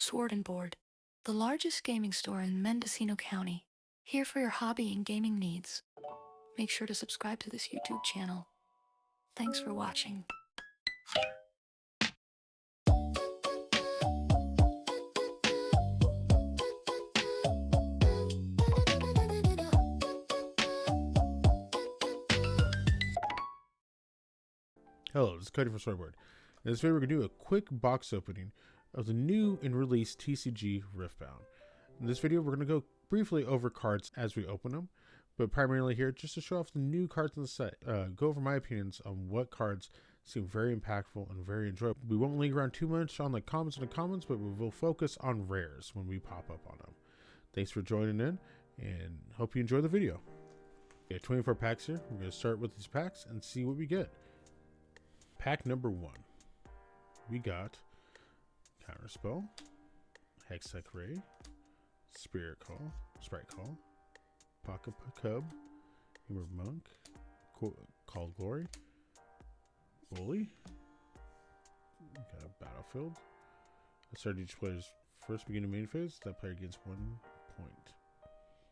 Sword and Board, the largest gaming store in Mendocino County, here for your hobby and gaming needs. Make sure to subscribe to this YouTube channel. Thanks for watching. Hello, this is Cody from Swordboard. In this video, we're going to do a quick box opening of the new and released TCG Riftbound. In this video, we're going to go briefly over cards as we open them, but primarily here just to show off the new cards in the set. Go over my opinions on what cards seem very impactful and very enjoyable. We won't linger around too much on the commons, but we will focus on rares when we pop up on them. Thanks for joining in, and hope you enjoy the video. We have 24 packs here. We're going to start with these packs and see what we get. Pack number 1, we got Counterspell, Hextech Ray, Sprite Call, Pocket Cub, Humor Monk, Call Glory, Bully, got a Battlefield. I started each player's first beginning main phase. That player gets 1 point.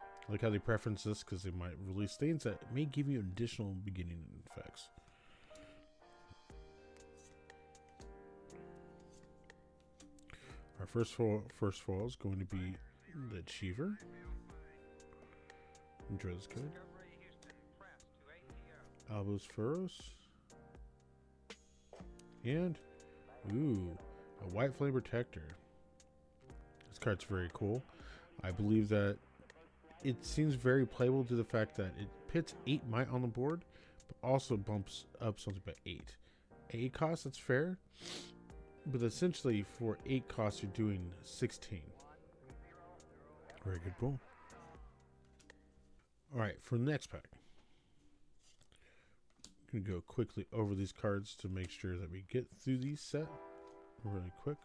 I like how they preference this because they might release things that may give you additional beginning effects. Our first foil is going to be the Achiever. Enjoy this card. Albus Furrows. And, a White Flame Protector. This card's very cool. I believe that it seems very playable due to the fact that it pits 8 might on the board, but also bumps up something by 8. 8 cost, that's fair. But essentially, for 8 costs, you're doing 16. Very good pull. Alright, for the next pack, I'm going to go quickly over these cards to make sure that we get through these set really quick.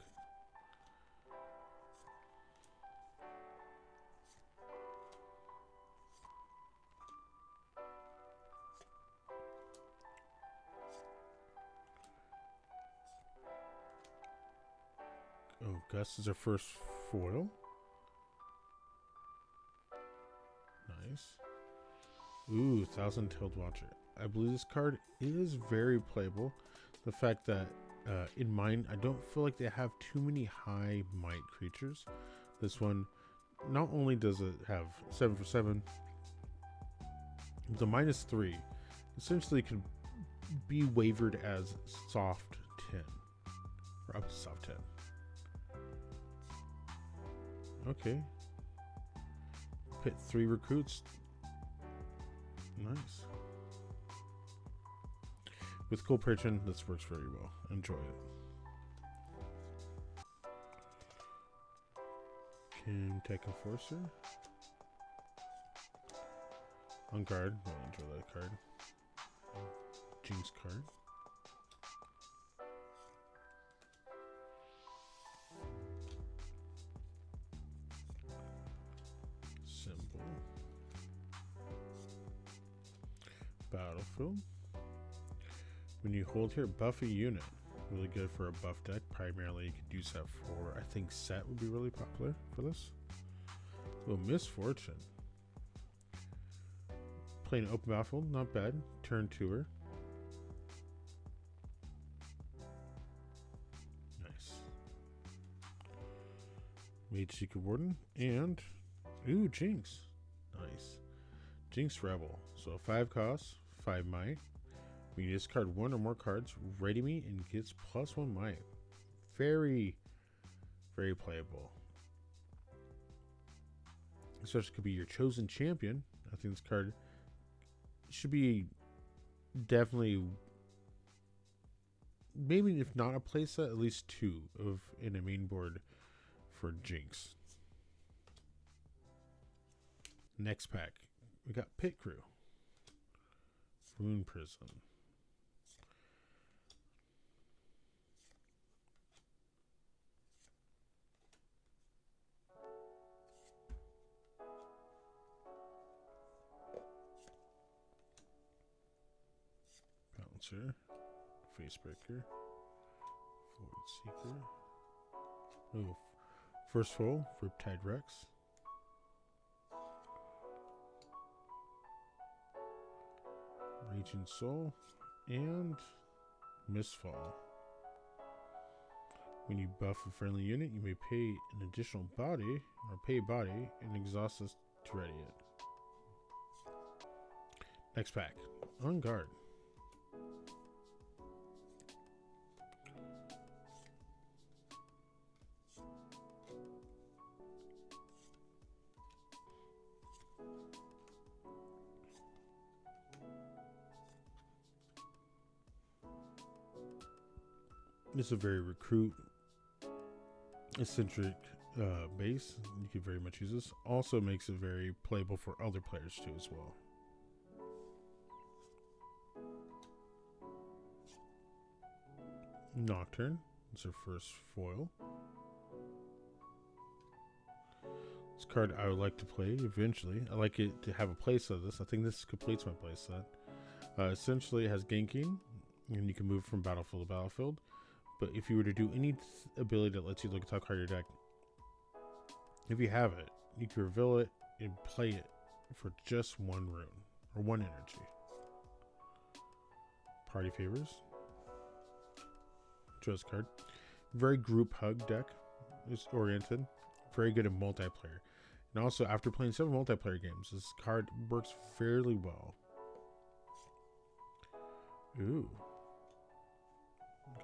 Oh, Gus is our first foil. Nice. Ooh, Thousand-Tailed Watcher. I believe this card is very playable. The fact that, in mine, I don't feel like they have too many high might creatures. This one, not only does it have 7 for 7, the -3 essentially could be wavered as soft 10. Or up to soft 10. Okay. Pit 3 recruits. Nice. With Cool Perchin, this works very well. Enjoy it. Tech Enforcer. On guard. Really enjoy that card. Jinx card. Battlefield. When you hold here, buff a unit. Really good for a buff deck. Primarily, you could use that for, I think, Set would be really popular for this. Oh, Misfortune. Playing open battlefield, not bad. Turn 2-er. Nice. Mage Seeker Warden. And, ooh, Jinx. Nice. Jinx Rebel. So 5 costs, 5 might. When you discard 1 or more cards, ready me and gets +1 might. Very, very playable. Especially could be your chosen champion. I think this card should be definitely, maybe if not a playset, at least 2 of in a main board for Jinx. Next pack, we got Pit Crew. Moon Prison. Bouncer. Facebreaker. Forward Seeker. Oh, First foil, Riptide Rex. Raging Soul, and Mistfall. When you buff a friendly unit, you may pay an additional body, or pay a body, and exhaust this to ready it. Next pack, On Guard. This is a very recruit-eccentric base. You could very much use this. Also makes it very playable for other players too as well. Nocturne. It's our first foil. This card I would like to play eventually. I like it to have a playset of this. I think this completes my playset. Essentially, it has ganking, and you can move from battlefield to battlefield. But if you were to do any ability that lets you look at top card of your deck, if you have it, you can reveal it and play it for just one rune or one energy. Party Favors. Dress card. Very group hug deck. It's oriented. Very good at multiplayer. And also, after playing several multiplayer games, this card works fairly well. Ooh.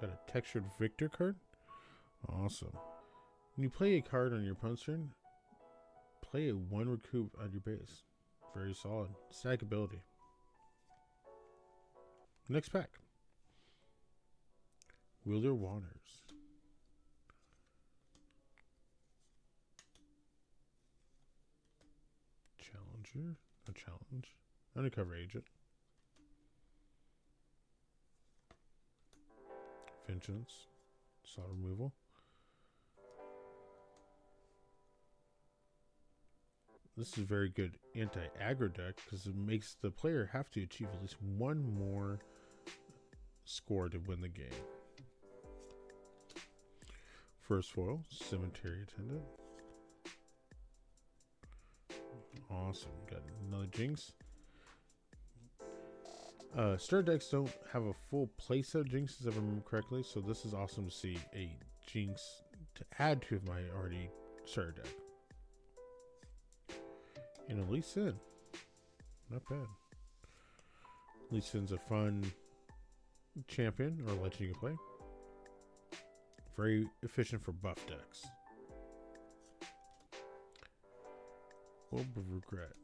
Got a textured Victor card. Awesome. When you play a card on your opponent's turn, play a 1 recoup on your base. Very solid. Static ability. Next pack. Wielder Waters. Challenger. A challenge. Undercover agent. Vengeance. Slot removal. This is a very good anti-aggro deck because it makes the player have to achieve at least one more score to win the game. First foil, Cemetery Attendant. Awesome. Got another Jinx. Star decks don't have a full playset of Jinxes, if I remember correctly, so this is awesome to see a Jinx to add to my already starter deck. And a Lee Sin. Not bad. Lee Sin's a fun champion or legend you can play. Very efficient for buff decks. Orb of Regret.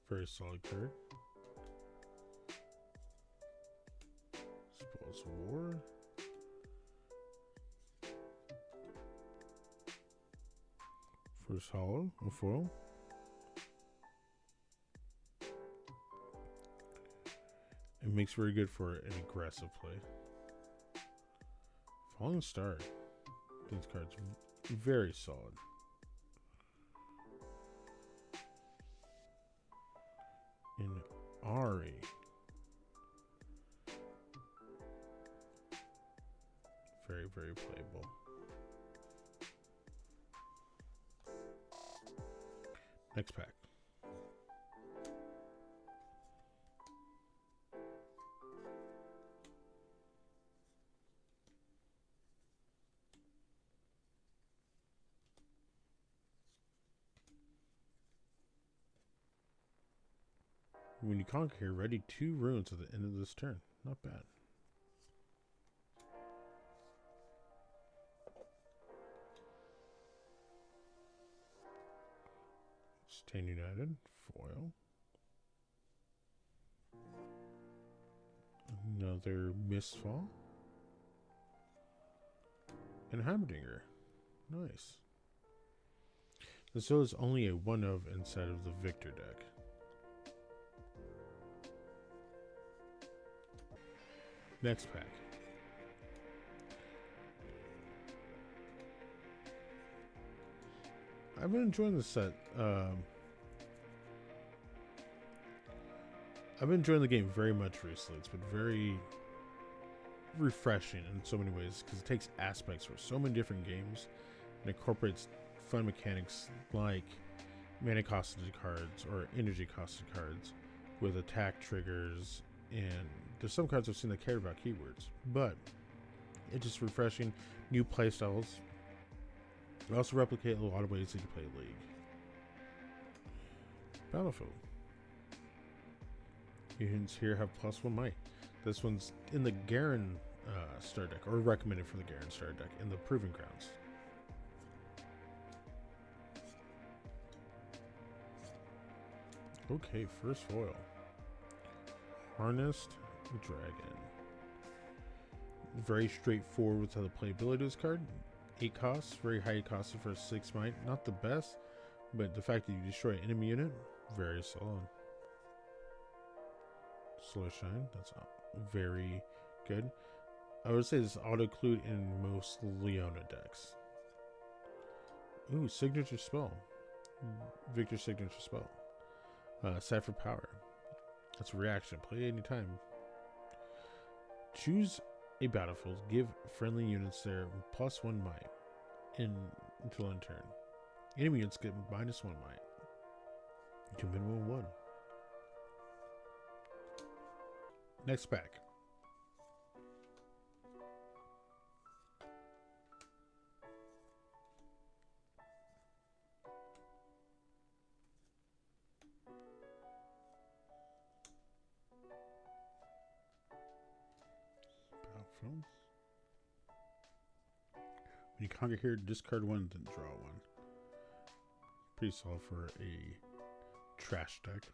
Very solid card. Spoils War. First hollow, a foil. It makes very good for an aggressive play. Falling Star. These cards very solid. And Ari. Very, very playable. Next pack. When you conquer here, ready 2 runes at the end of this turn. Not bad. Stand United, foil. Another Mistfall. And Heimerdinger. Nice. This is only a 1-of inside of the Victor deck. Next pack. I've been enjoying this set. I've been enjoying the game very much recently. It's been very refreshing in so many ways because it takes aspects from so many different games and incorporates fun mechanics like mana costed cards or energy costed cards with attack triggers, and there's some cards I've seen that care about keywords, but it's just refreshing. New playstyles. They also replicate a lot of ways that you play League. Battlefield. Units here have +1 might. This one's in the Garen starter deck, or recommended for the Garen starter deck in the Proving Grounds. Okay, first foil. Harnessed Dragon. Very straightforward with how the playability of this card. 8 costs, very high costed for 6 might. Not the best, but the fact that you destroy an enemy unit, very solid. Solar Shine, that's very good. I would say this auto-clued in most Leona decks. Ooh, signature spell. Victor's signature spell. Cipher Power. That's a reaction. Play anytime. Choose a battlefield. Give friendly units their +1 might until end turn. Enemy units get -1 might. To minimum 1. Next pack. Battlefield. When you conquer here, discard 1, then draw 1. Pretty solid for a trash deck.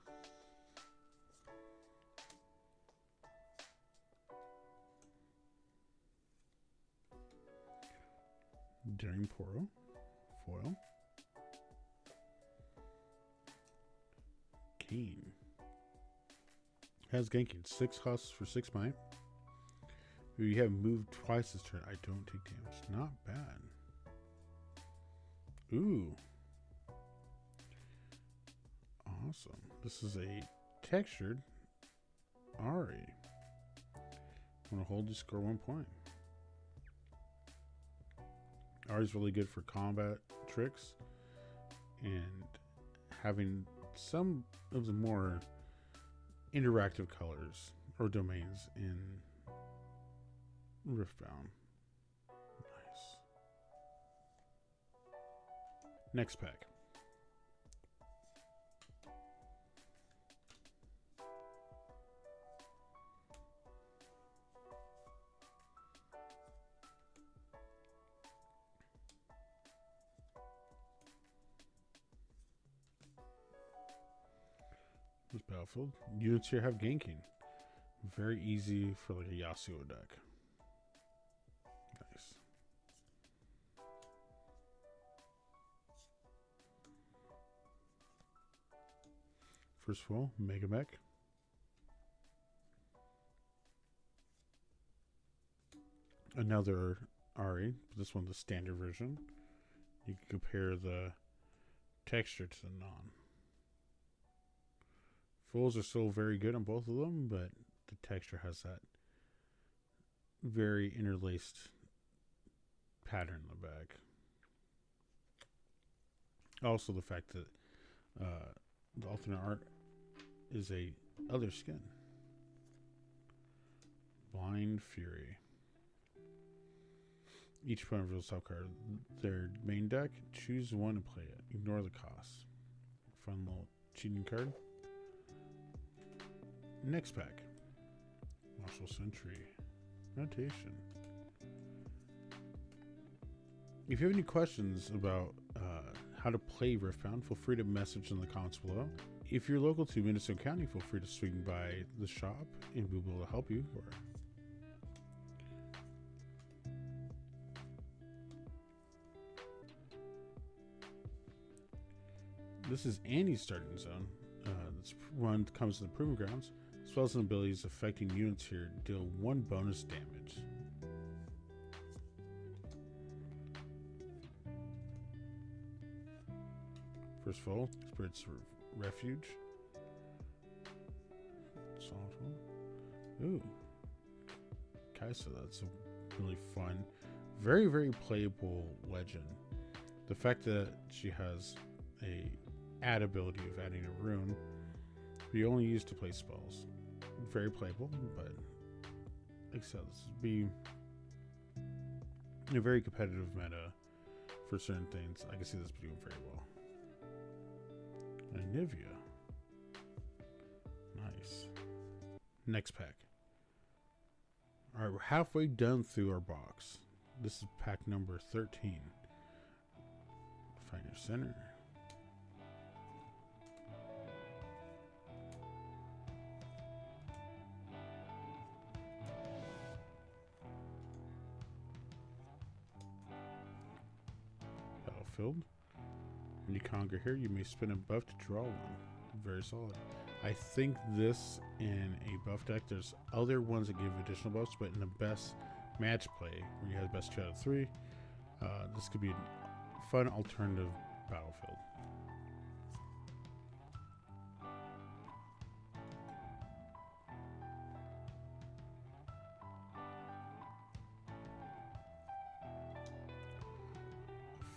Daring Poro. Foil. Kane. Has ganking. 6 costs for 6 might. You have moved twice this turn. I don't take damage. Not bad. Ooh. Awesome. This is a textured Ari. Want to hold, you score 1 point. Ari's really good for combat tricks and having some of the more interactive colors or domains in Riftbound. Nice. Next pack. This battlefield. Units here have ganking. Very easy for like a Yasuo deck. Nice. First of all, Mega Mech. Another Ari. This one's the standard version. You can compare the texture to the non. Fulls are still very good on both of them, but the texture has that very interlaced pattern in the back. Also, the fact that the alternate art is a other skin. Blind Fury. Each opponent reveals top card their main deck. Choose one and play it. Ignore the cost. Fun little cheating card. Next pack. Martial Sentry. Notation. If you have any questions about how to play Riftbound, feel free to message in the comments below. If you're local to Mendocino County, feel free to swing by the shop and we'll be able to help you. This is Annie's starting zone. This one comes to the Proving Grounds. Spells and abilities affecting units here deal 1 bonus damage. First of all, Spirit's Refuge. awful. Ooh. Kaisa, that's a really fun, very, very playable legend. The fact that she has a add ability of adding a rune we only use to play spells. Very playable, but like I said, this would be a very competitive meta for certain things. I can see this doing very well. And Nivea. Nice. Next pack. Alright, we're halfway done through our box. This is pack number 13. Find your center. Battlefield. When you conquer here, you may spin a buff to draw one. Very solid. I think this in a buff deck, there's other ones that give additional buffs, but in the best match play, where you have best 2 out of 3, this could be a fun alternative battlefield.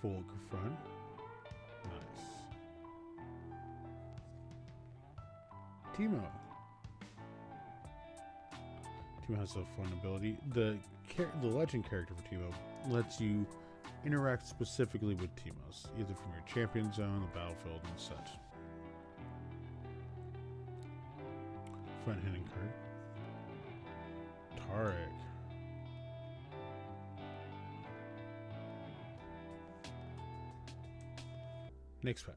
Full front. Nice. Teemo. Teemo has a fun ability. The legend character for Teemo lets you interact specifically with Teemos, either from your champion zone, the battlefield, and such. Fun hitting card. Tarek. Next pack.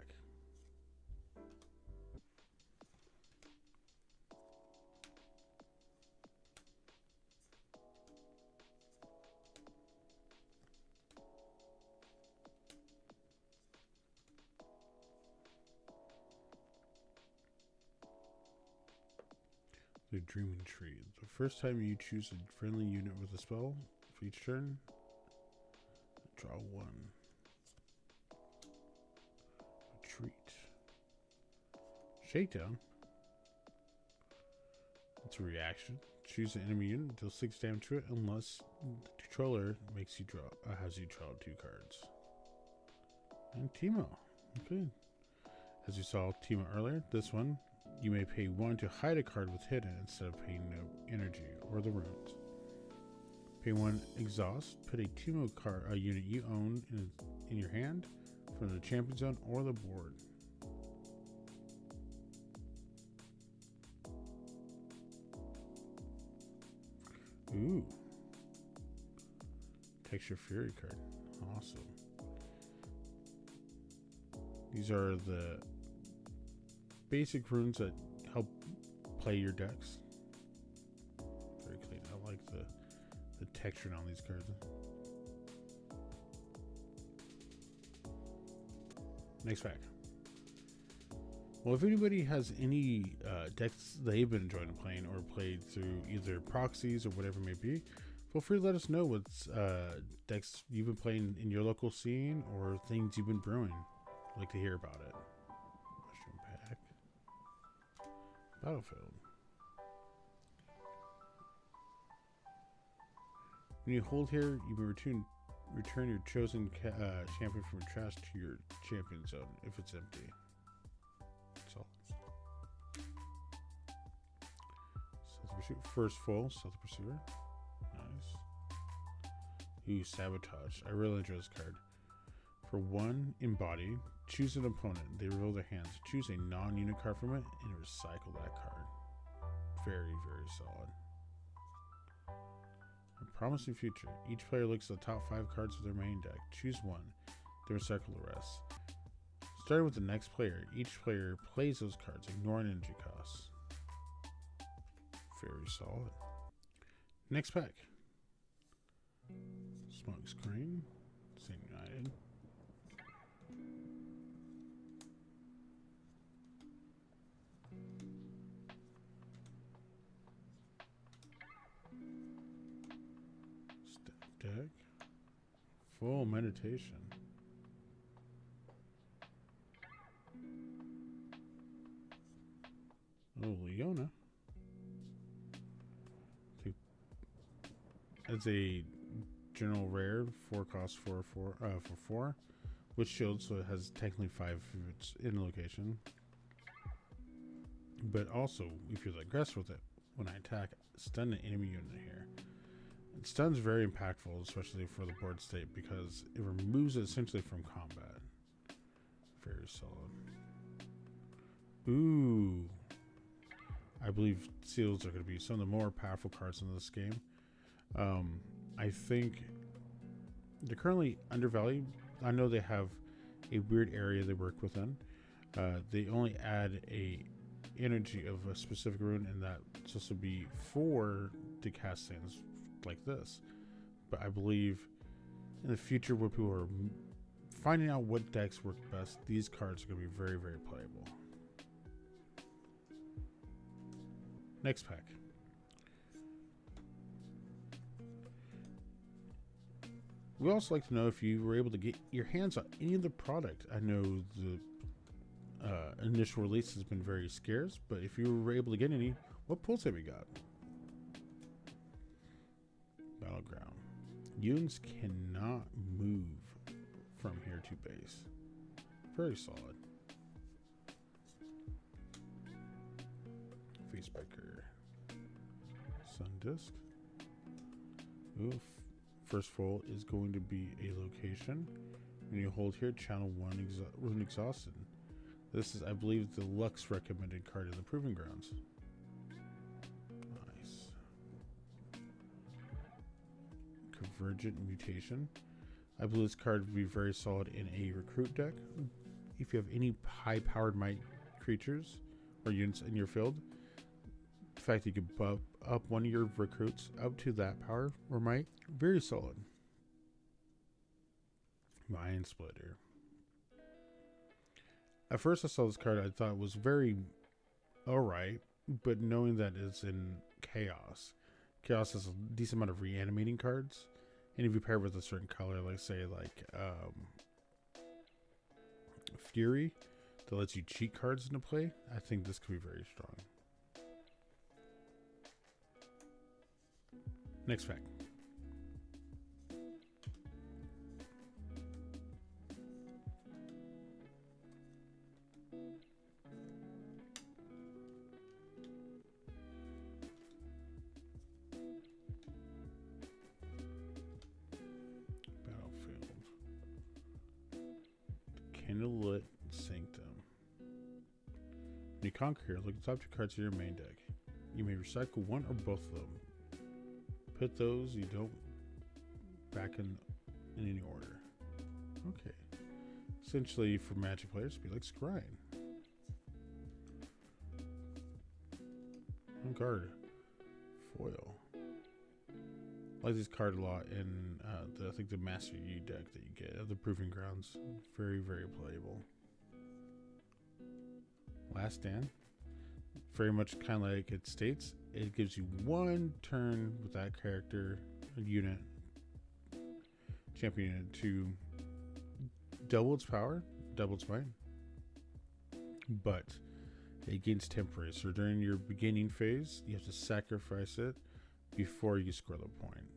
The Dreaming Tree. The first time you choose a friendly unit with a spell for each turn, draw 1. Retreat. Shakedown. It's a reaction. Choose an enemy unit, deal 6 damage to it, unless the controller makes you has you draw 2 cards. And Teemo. Okay. As you saw Teemo earlier, this one you may pay 1 to hide a card with hidden instead of paying no energy or the runes. Pay 1 exhaust. Put a Teemo card, a unit you own, in your hand from the champion zone or the board. Ooh. Texture Fury card. Awesome. These are the basic runes that help play your decks. Very clean. I like the texture on these cards. Next pack. Well, if anybody has any decks they've been enjoying playing or played through either proxies or whatever it may be, feel free to let us know what decks you've been playing in your local scene or things you've been brewing. I'd like to hear about it. Mushroom pack. Battlefield. When you hold here, you may return your chosen champion from your trash to your champion zone if it's empty. Solid. Stealthy Pursuit. First full, Stealthy Pursuer. Nice. Ooh, Sabotage. I really enjoy this card. For 1 embodied, choose an opponent. They reveal their hands. Choose a non-unit card from it and recycle that card. Very, very solid. A promising future. Each player looks at the top 5 cards of their main deck. Choose 1. Then recycle the rest. Starting with the next player, each player plays those cards, ignoring energy costs. Very solid. Next pack. Smoke Screen. St. United. Deck. Full Meditation. Oh, Leona. as a general rare, 4 cost for 4, with shield, so it has technically 5 if it's in location. But also, if you're aggressive with it, when I attack, stun an enemy unit here. And stun's very impactful, especially for the board state, because it removes it essentially from combat. Very solid. Ooh. I believe seals are going to be some of the more powerful cards in this game. I think they're currently undervalued. I know they have a weird area they work within. They only add a energy of a specific rune, and that's supposed to be for to cast things like this. But I believe in the future, where people are finding out what decks work best, these cards are going to be very, very playable. Next pack. We also like to know if you were able to get your hands on any of the product. I know the initial release has been very scarce, but if you were able to get any, what pulls have we got? Battleground. Units cannot move from here to base. Very solid. Facebreaker. Sun Disc. Oof. First fold is going to be a location. When you hold here, channel 1 Rune Exhausted. This is, I believe, the Lux recommended card in the Proving Grounds. Nice. Convergent Mutation. I believe this card would be very solid in a recruit deck. If you have any high-powered might creatures or units in your field, the fact that you can buff up one of your recruits up to that power or might, very solid. Mind Splitter. At first I saw this card, I thought it was very alright, but knowing that it's in Chaos. Chaos has a decent amount of reanimating cards, and if you pair with a certain color, like say Fury, that lets you cheat cards into play, I think this could be very strong. Next fact. Battlefield. Candlelit Sanctum. When you conquer here, look at the top 2 cards of your main deck. You may recycle one or both of them. Put those you don't back in any order. Okay. Essentially, for Magic players, it'd be like Scrying. On guard. Foil. I like this card a lot in I think the Master U deck that you get at the Proving Grounds. Very, very playable. Last Stand. Very much kind of like it states, it gives you 1 turn with that character, unit, champion unit to double its power, double its might, but it gains temporary. So during your beginning phase, you have to sacrifice it before you score the point.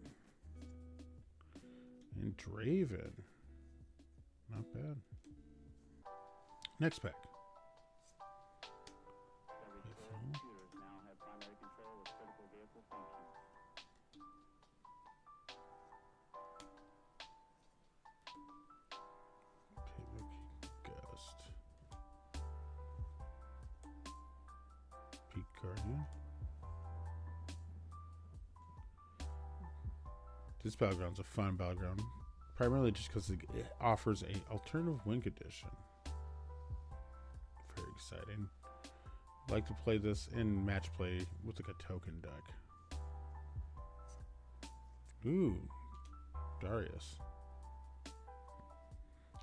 And Draven, not bad. Next pack. Guardian. This battleground's a fun battleground, primarily just because it offers a alternative win condition. Very exciting. I like to play this in match play with like a token deck. Ooh, Darius. I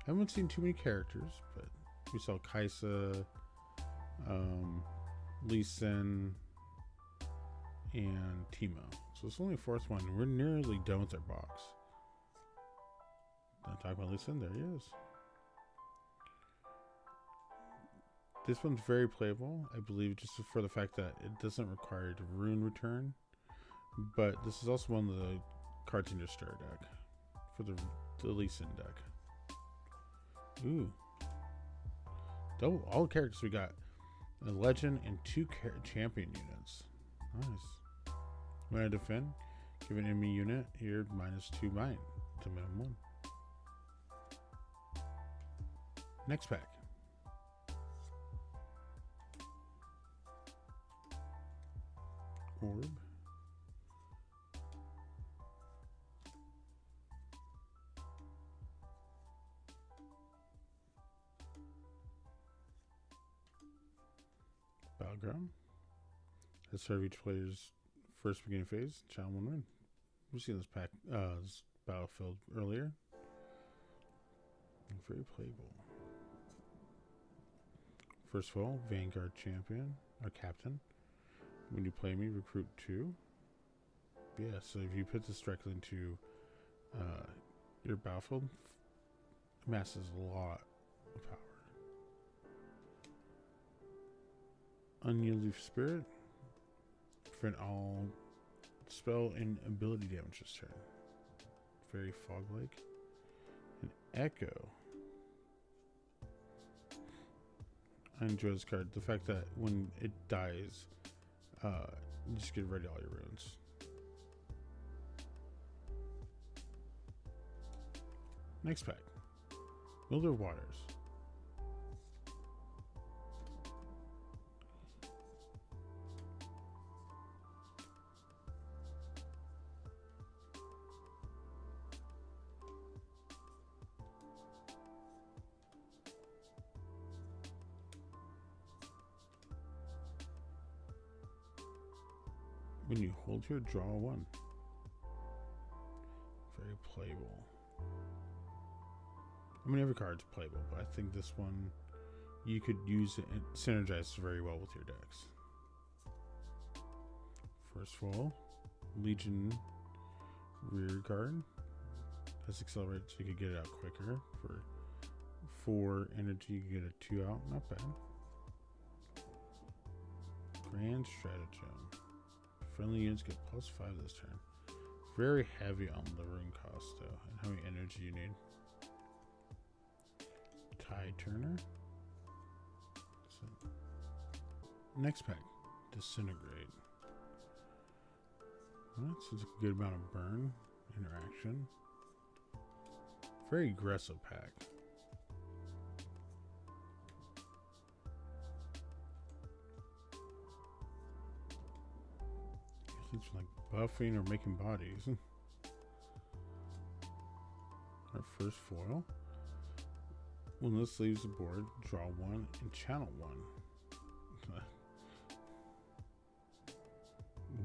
haven't seen too many characters, but we saw Kaisa, Lee Sin, and Teemo. So it's only a 4th one. We're nearly done with our box. Don't talk about Lee Sin. There he is. This one's very playable, I believe, just for the fact that it doesn't require the rune return. But this is also one of the cards in your star deck for the Lee Sin deck. Ooh. Double all the characters we got. A legend and 2 champion units. Nice. When I defend, give an enemy unit here -2 might to -1. Next pack. Orb. Battleground. Has served each player's first beginning phase. Challenge 1 win. We've seen this pack, this battlefield earlier. Very playable. First of all, Vanguard champion or captain. When you play me, recruit 2. Yeah, so if you put this directly into your battlefield, it amasses a lot of power. Unyielding Spirit. Prevent all spell and ability damage this turn. Very fog-like. An Echo. I enjoy this card. The fact that when it dies, you just get rid of all your runes. Next pack. Wilder Waters. When you hold here, draw 1. Very playable. I mean, every card's playable, but I think this one, you could use it and synergize very well with your decks. First of all, Legion Rear Guard. Has accelerate so you could get it out quicker. For 4 energy, you get a 2 out. Not bad. Grand Stratagem. Friendly units get +5 this turn. Very heavy on the rune cost though, and how many energy you need. Tide Turner. So, next pack, Disintegrate. Well, so it's a good amount of burn interaction. Very aggressive pack. It's like buffing or making bodies. Our first foil. When this leaves the board, draw 1 and channel 1.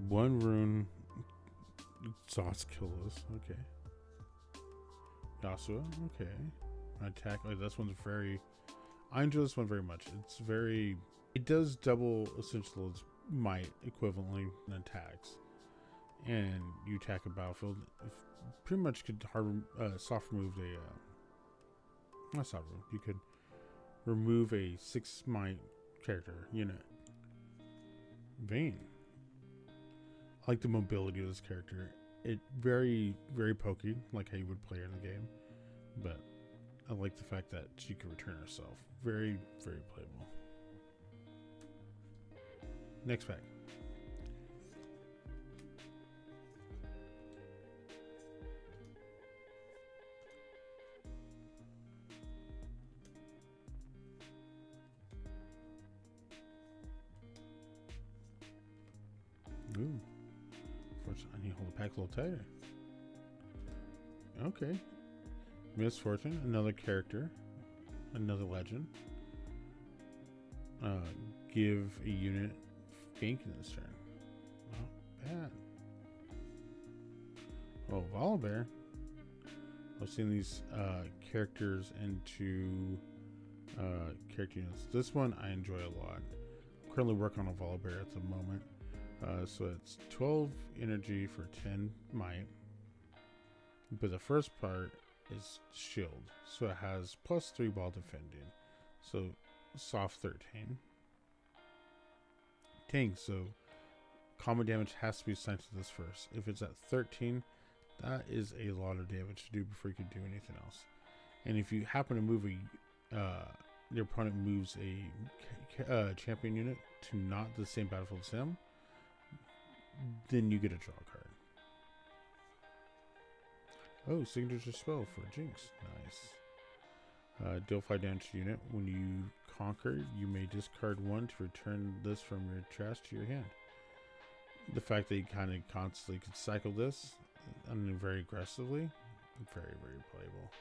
1 rune exhaust kill us. Okay. Yasuo. Okay. Attack. Oh, this one's very. I enjoy this one very much. It's very. It does double essential its might equivalently in attacks, and you attack a battlefield. Pretty much could soft remove a. Not soft remove. You could remove a 6 might character unit. Vayne. I like the mobility of this character. It very, very pokey, like how you would play her in the game. But I like the fact that she can return herself. Very, very playable. Next pack. Ooh. I need to hold the pack a little tighter. Okay. Misfortune, another character, another legend. Give a unit gank in this turn. Not bad. Oh, Volibear. I've seen these characters into character units. This one I enjoy a lot. I'm currently working on a Volibear at the moment. So it's 12 energy for 10 might. But the first part is shield. So it has +3 while defending. So soft 13. Dang, so combat damage has to be assigned to this first. If it's at 13, That is a lot of damage to do before you can do anything else. And if you happen to move your opponent moves a champion unit to not the same battlefield as him, then you get a draw card. Oh, signature spell for Jinx. Nice. Deal 5 damage to unit. When you conquer, you may discard 1 to return this from your trash to your hand. The fact that you kind of constantly could cycle this and very aggressively, very, very playable.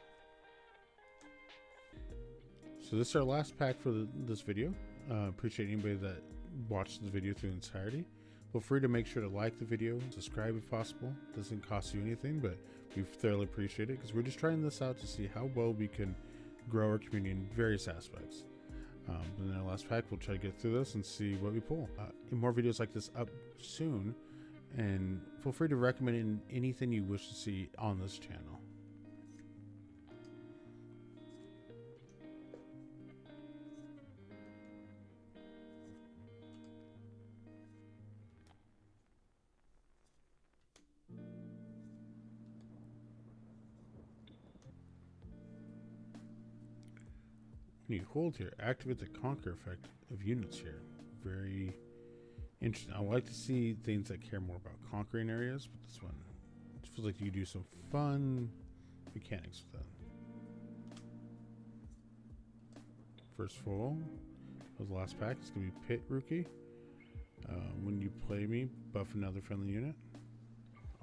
So this is our last pack for this video. Appreciate anybody that watched the video through the entirety. Feel free to make sure to like the video, subscribe if possible. Doesn't cost you anything, but we thoroughly appreciate it because we're just trying this out to see how well we can grow our community in various aspects. And in our last pack, we'll try to get through this and see what we pull. More videos like this up soon, and feel free to recommend anything you wish to see on this channel. When you hold here, activate the conquer effect of units here. Very interesting. I like to see things that care more about conquering areas, but this one, it feels like you do some fun mechanics with that. First full of the last pack is going to be Pit Rookie. When you play me, buff another friendly unit.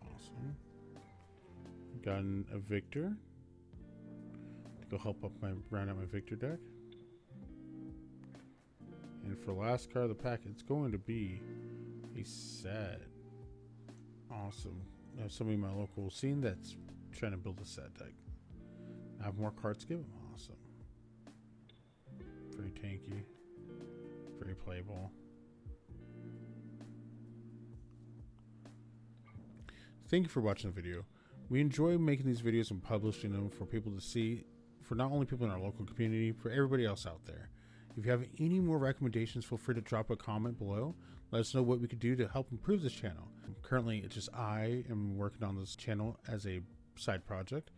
Awesome. Gotten a Victor to go help round out my Victor deck. And for last card of the pack, it's going to be a set. Awesome. I have somebody in my local scene that's trying to build a set deck. I have more cards to give them. Awesome. Very tanky. Very playable. Thank you for watching the video. We enjoy making these videos and publishing them for people to see, for not only people in our local community, for everybody else out there. If you have any more recommendations, feel free to drop a comment below. Let us know what we could do to help improve this channel. Currently, it's just I am working on this channel as a side project.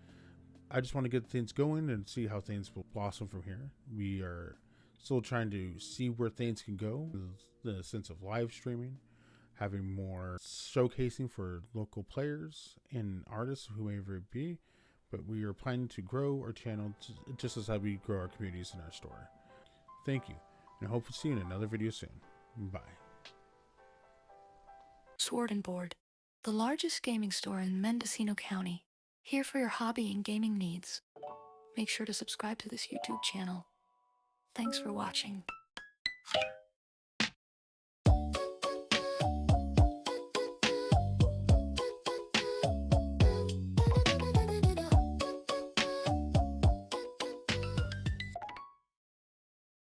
I just want to get things going and see how things will blossom from here. We are still trying to see where things can go, the sense of live streaming, having more showcasing for local players and artists, whoever it be. But we are planning to grow our channel just as how we grow our communities in our store. Thank you, and I hope to see you in another video soon. Bye. Sword and Board, the largest gaming store in Mendocino County, here for your hobby and gaming needs. Make sure to subscribe to this YouTube channel. Thanks for watching.